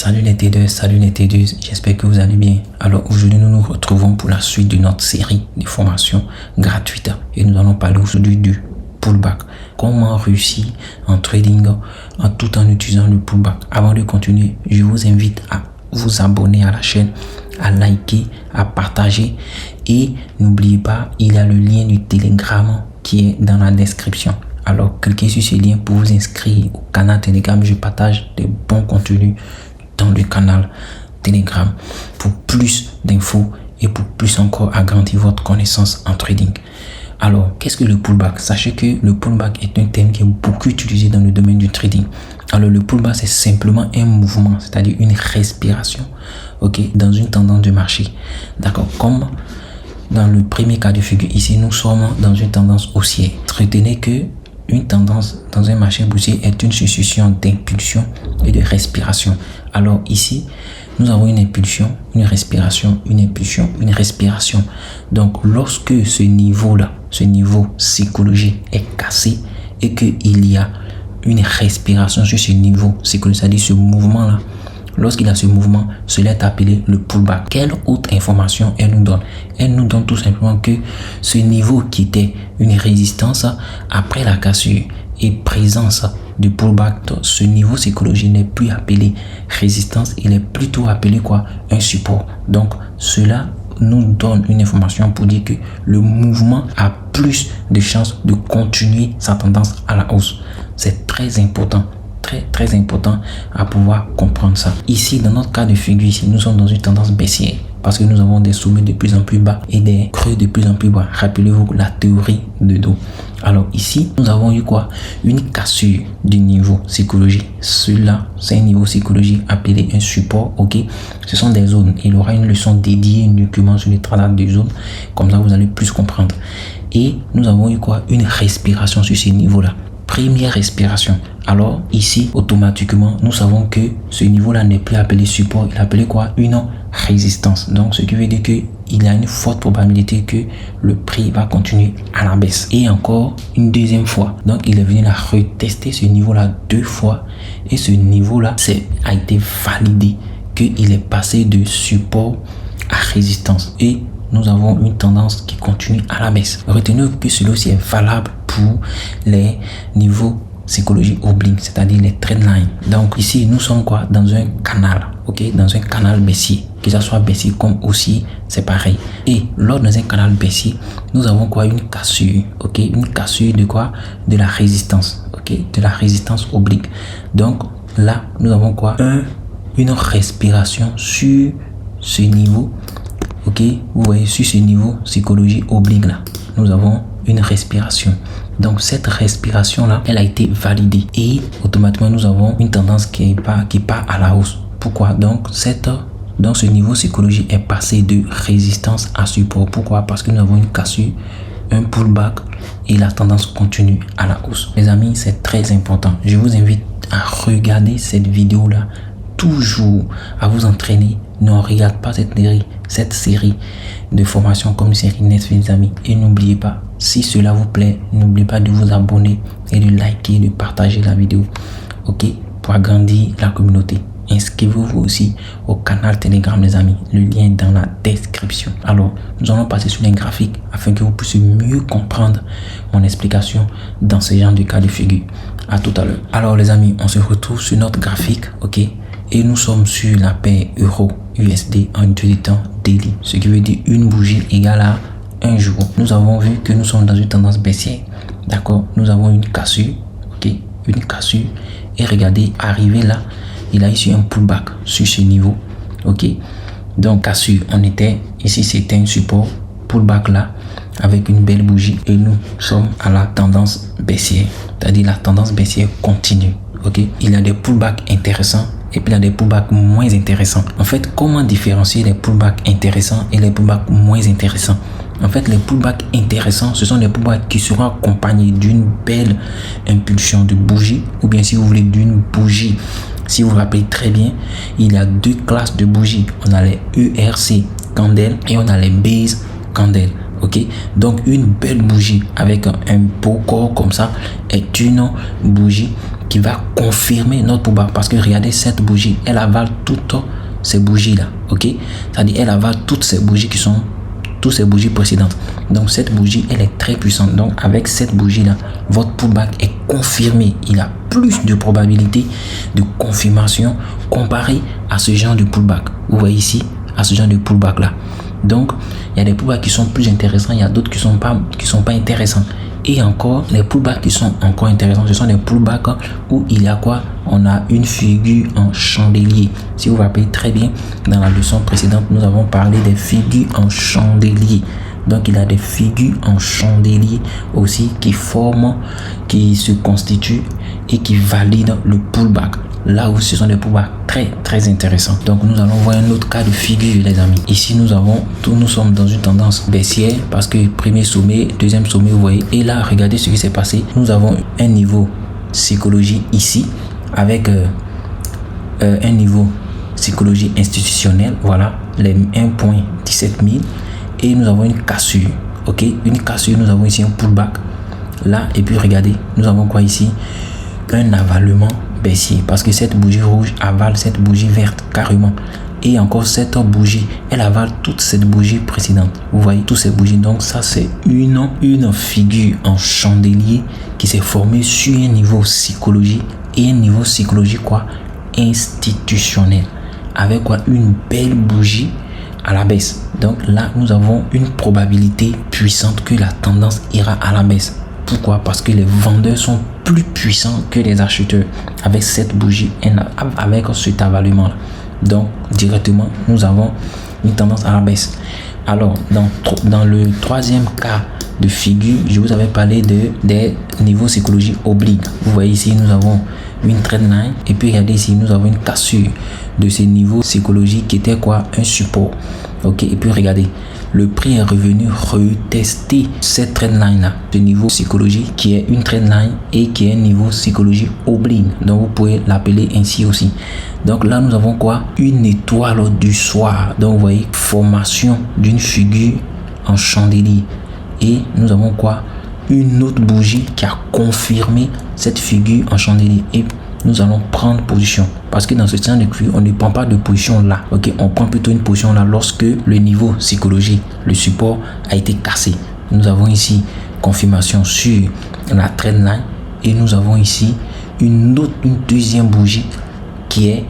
Salut les T2, salut les T2, j'espère que vous allez bien. Alors aujourd'hui nous nous retrouvons pour la suite de notre série de formations gratuites et nous allons parler aujourd'hui du pullback. Comment réussir en trading tout en utilisant le pullback. Avant de continuer, je vous invite à vous abonner à la chaîne, à liker, à partager et n'oubliez pas, il y a le lien du Telegram qui est dans la description. Alors cliquez sur ce lien pour vous inscrire au canal Telegram. Je partage des bons contenus dans le canal Telegram pour plus d'infos et pour plus encore agrandir votre connaissance en trading. Alors, qu'est-ce que le pullback? Sachez que le pullback est un terme qui est beaucoup utilisé dans le domaine du trading. Alors, le pullback, c'est simplement un mouvement, c'est-à-dire une respiration, dans une tendance de marché. D'accord? Comme dans le premier cas de figure, ici, nous sommes dans une tendance haussière. Retenez que une tendance dans un marché boursier est une succession d'impulsions et de respiration. Alors ici, nous avons une impulsion, une respiration, une impulsion, une respiration. Donc lorsque ce niveau-là, ce niveau psychologique est cassé et qu'il y a une respiration sur ce niveau psychologique, c'est-à-dire ce mouvement-là, lorsqu'il y a ce mouvement, cela est appelé le pullback. Quelle autre information elle nous donne? Elle nous donne tout simplement que ce niveau qui était une résistance après la cassure et présence du pullback, ce niveau psychologique n'est plus appelé résistance, il est plutôt appelé quoi? Un support. Donc cela nous donne une information pour dire que le mouvement a plus de chances de continuer sa tendance à la hausse. C'est très important. Très important à pouvoir comprendre ça. Ici, dans notre cas de figure, ici, nous sommes dans une tendance baissière parce que nous avons des sommets de plus en plus bas et des creux de plus en plus bas. Rappelez-vous la théorie de dos. Alors ici, nous avons eu quoi? Une cassure du niveau psychologique. Celui-là, c'est un niveau psychologique appelé un support. Ce sont des zones. Il y aura une leçon dédiée uniquement sur les travails de zones. Comme ça, vous allez plus comprendre. Et nous avons eu quoi? Une respiration sur ces niveaux-là. Première respiration. Alors ici, automatiquement, nous savons que ce niveau-là n'est plus appelé support, il est appelé quoi? Une résistance. Donc, ce qui veut dire qu'il y a une forte probabilité que le prix va continuer à la baisse. Et encore une deuxième fois. Donc, il est venu la retester ce niveau-là 2 fois. Et ce niveau-là a été validé qu'il est passé de support à résistance. Et nous avons une tendance qui continue à la baisse. Retenez que cela aussi est valable pour les niveaux psychologiques obliques, c'est-à-dire les trendlines. Donc ici, nous sommes quoi? Dans un canal, dans un canal baissier. Que ça soit baissier comme haussier, c'est pareil. Et lors dans un canal baissier, nous avons quoi? Une cassure, une cassure de quoi? De la résistance, de la résistance oblique. Donc là, nous avons quoi? Une respiration sur ce niveau. Vous voyez, sur ce niveau psychologie oblique là, nous avons une respiration. Donc cette respiration là, elle a été validée et automatiquement nous avons une tendance qui part à la hausse. Pourquoi? Donc ce niveau psychologie est passé de résistance à support. Pourquoi? Parce que nous avons une cassure, un pullback et la tendance continue à la hausse. Les amis, c'est très important. Je vous invite à regarder cette vidéo là, toujours à vous entraîner. Ne regarde pas cette série de formations comme une série Netflix, amis. Et n'oubliez pas, si cela vous plaît, n'oubliez pas de vous abonner et de liker, de partager la vidéo. Pour agrandir la communauté. Inscrivez-vous aussi au canal Telegram, les amis. Le lien est dans la description. Alors, nous allons passer sur les graphiques afin que vous puissiez mieux comprendre mon explication dans ce genre de cas de figure. À tout à l'heure. Alors, les amis, on se retrouve sur notre graphique, et nous sommes sur la paire euro-USD en utilisant daily, ce qui veut dire une bougie égale à un jour. Nous avons vu que nous sommes dans une tendance baissière. D'accord? Nous avons une cassure, une cassure. Et regardez, arrivé là, il a ici un pullback sur ce niveau. Donc cassure, on était ici, c'était un support, pullback là, avec une belle bougie. Et nous sommes à la tendance baissière, c'est-à-dire la tendance baissière continue. Il y a des pullbacks intéressants et puis il y a des pullbacks moins intéressants. En fait, comment différencier les pullbacks intéressants et les pullbacks moins intéressants? En fait, les pullbacks intéressants, ce sont des pullbacks qui seront accompagnés d'une belle impulsion de bougie, ou bien si vous voulez d'une bougie. Si vous vous rappelez très bien, il y a 2 classes de bougies. On a les ERC candles et on a les base candles. Donc une belle bougie avec un beau corps comme ça est une bougie qui va confirmer notre pullback. Parce que regardez, cette bougie, elle avale toutes ces bougies-là. Ok? C'est-à-dire, elle avale toutes ces bougies qui sont toutes ces bougies précédentes. Donc, cette bougie, elle est très puissante. Donc, avec cette bougie-là, votre pullback est confirmé. Il a plus de probabilité de confirmation comparé à ce genre de pullback. Vous voyez ici, à ce genre de pullback-là. Donc, il y a des pullbacks qui sont plus intéressants, il y a d'autres qui sont pas intéressants. Et encore, les pullbacks qui sont encore intéressants, ce sont des pullbacks où il y a quoi? On a une figure en chandelier. Si vous vous rappelez très bien, dans la leçon précédente, nous avons parlé des figures en chandelier. Donc, il y a des figures en chandelier aussi qui forment, qui se constituent et qui valident le pullback. Là où ce sont des pullbacks très intéressants. Donc, nous allons voir un autre cas de figure, les amis. Ici, nous sommes dans une tendance baissière parce que premier sommet, deuxième sommet, vous voyez. Et là, regardez ce qui s'est passé. Nous avons un niveau psychologie ici avec un niveau psychologie institutionnelle. Voilà, les 1.17000. Et nous avons une cassure. Ok, une cassure. Nous avons ici un pullback. Là, et puis regardez, nous avons quoi ici? Un avalement baissier parce que cette bougie rouge avale cette bougie verte carrément. Et encore cette bougie, elle avale toute cette bougie précédente. Vous voyez toutes ces bougies. Donc ça, c'est une figure en chandelier qui s'est formée sur un niveau psychologie et un niveau psychologie quoi? Institutionnel. Avec quoi? Une belle bougie à la baisse. Donc là, nous avons une probabilité puissante que la tendance ira à la baisse. Pourquoi? Parce que les vendeurs sont plus puissants que les acheteurs avec cette bougie, avec cet avalement là. Donc directement, nous avons une tendance à la baisse. Alors, dans le troisième cas de figure, je vous avais parlé des niveaux psychologie obliques. Vous voyez ici, nous avons une trendline et puis regardez ici, nous avons une cassure de ces niveaux psychologiques qui était quoi? Un support. Ok, et puis regardez, le prix est revenu retester cette trendline là, ce niveau psychologique qui est une trendline et qui est un niveau psychologie oblique. Donc vous pouvez l'appeler ainsi aussi. Donc là nous avons quoi? Une étoile du soir. Donc vous voyez, formation d'une figure en chandelier. Et nous avons quoi? Une autre bougie qui a confirmé cette figure en chandelier. Et nous allons prendre position. Parce que dans ce genre de cru, on ne prend pas de position là. Ok, on prend plutôt une position là lorsque le niveau psychologique, le support a été cassé. Nous avons ici confirmation sur la trendline. Et nous avons ici une deuxième bougie qui est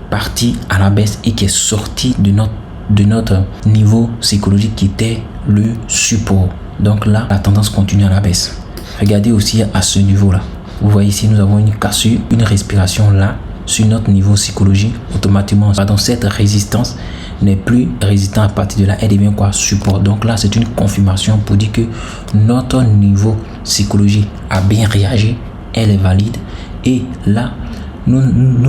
partie à la baisse et qui est sortie de notre niveau psychologique qui était le support. Donc là, la tendance continue à la baisse. Regardez aussi à ce niveau-là. Vous voyez ici, nous avons une cassure, une respiration là, sur notre niveau psychologique. Automatiquement, pardon, cette résistance n'est plus résistante à partir de là. Elle devient quoi? Support. Donc là, c'est une confirmation pour dire que notre niveau psychologique a bien réagi. Elle est valide. Et là, nous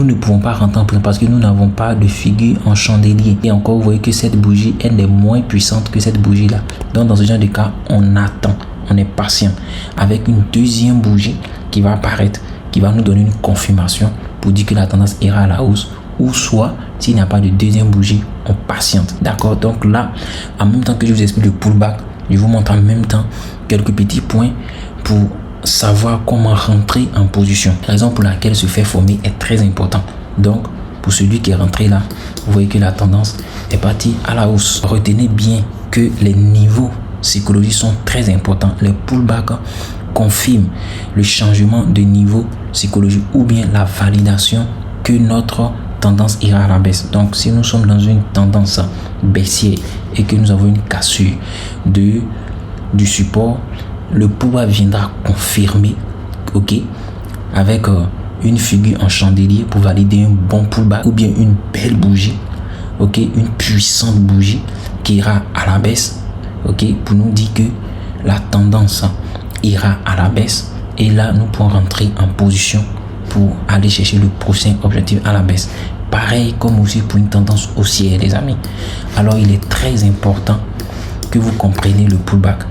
ne pouvons pas rentrer en prix parce que nous n'avons pas de figure en chandelier. Et encore, vous voyez que cette bougie, elle est moins puissante que cette bougie-là. Donc, dans ce genre de cas, on attend. On est patient avec une deuxième bougie qui va apparaître, qui va nous donner une confirmation pour dire que la tendance ira à la hausse, ou soit s'il n'y a pas de deuxième bougie, on patiente. D'accord? Donc là, en même temps que je vous explique le pullback, je vous montre en même temps quelques petits points pour savoir comment rentrer en position. La raison pour laquelle se fait former est très important. Donc, pour celui qui est rentré là, vous voyez que la tendance est partie à la hausse. Retenez bien que les niveaux psychologiques sont très importants. Les pullbacks confirment le changement de niveau psychologique ou bien la validation que notre tendance ira à la baisse. Donc, si nous sommes dans une tendance baissière et que nous avons une cassure du support, le pullback viendra confirmer, ok, avec une figure en chandelier pour valider un bon pullback ou bien une belle bougie, ok, une puissante bougie qui ira à la baisse, ok, pour nous dire que la tendance ira à la baisse et là nous pourrons rentrer en position pour aller chercher le prochain objectif à la baisse. Pareil comme aussi pour une tendance haussière, les amis. Alors il est très important que vous compreniez le pullback.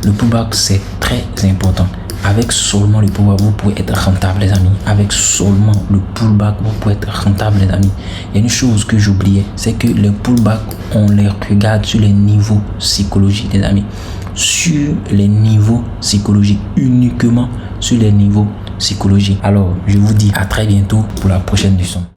Le pullback, c'est très important. Avec seulement le pullback, vous pouvez être rentable, les amis. Avec seulement le pullback, vous pouvez être rentable, les amis. Il y a une chose que j'oubliais, c'est que les pullbacks, on les regarde sur les niveaux psychologiques, les amis. Sur les niveaux psychologiques, uniquement sur les niveaux psychologie. Alors, je vous dis à très bientôt pour la prochaine leçon.